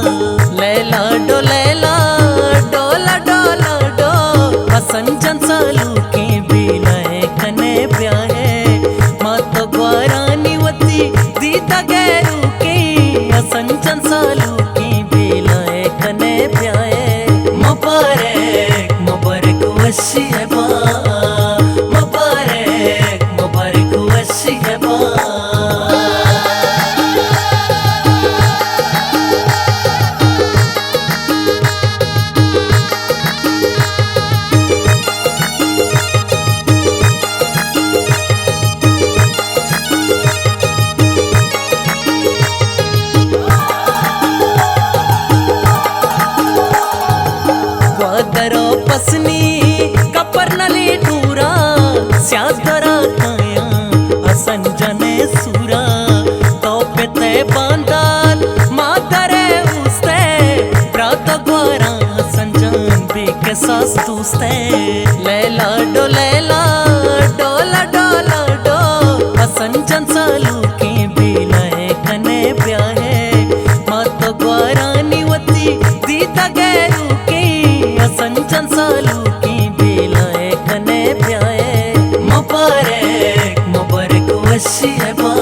लैला डोला डोला डो असंजन सालू के बिलाए कने ब्याहे मातो ग्वारानी वती दीता गैरू के असंजन सालू के बिलाए कने ब्याहे मुबारक मुबारक वशी है बा मुबारक मुबारक वशी है बा दरो पसनी कपर नली टूरा स्यादरा खाया असंजने सूरा तो पेते बांदाल मातरे उस्ते प्रात ग्वारा संजन बेके सास दूस्ते लैला डोला डोला डो असंजन सालू के बिलाए कने ब्याहे मातो ग्वारानी वती दीता गैरू संजन सालू की बिलाए कने ब्याहे मुबारक मुबारक वशी है बा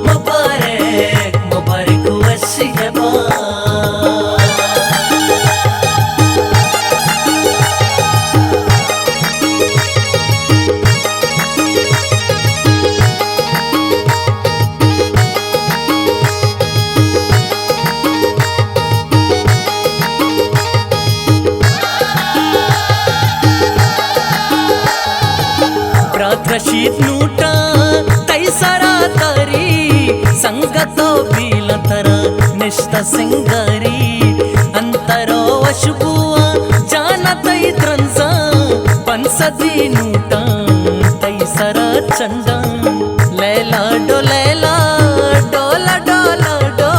मुबारक मुबारक वशी है बा रशीद नूटा तैसरा तरी संगतो बीलतर निष्ठ सिंगारी अंतरो वशुबुआ जाना तै त्रंसा पंसदी नूटा तैसरा चंदा लैला डोला डोला डो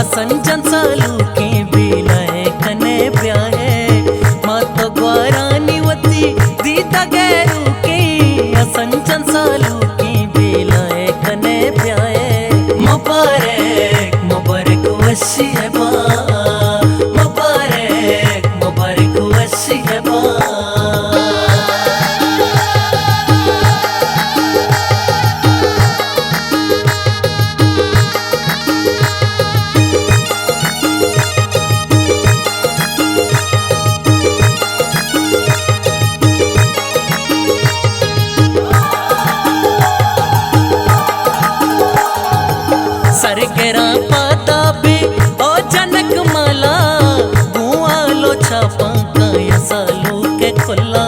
असंजन सालू के बिलाए कने ब्याहे मातो ग्वारानी वती दीता गैरू संजन सालू की बिलाए कने ब्याहे मुबारक मुबारक वशी है बा मुबारक मुबारक वशी है बा सरगेरा पाता बे ओ जनक माला बुआ लो छापा काया सालू के खुला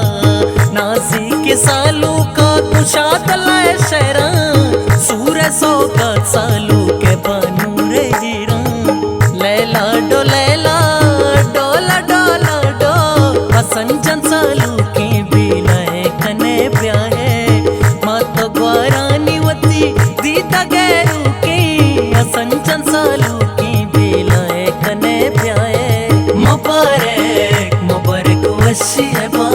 नाजी के सालू का कुशात लाए शहरा सूर सो का सालू के बानू रे हीरा लैला डोला डो असंजन सालू के बिलाए कने ब्याहे मातो ग्वारानी वती दीता गैरू संजन सालू की बिलाए कने ब्याहे मुबारक मुबारक वशी है बा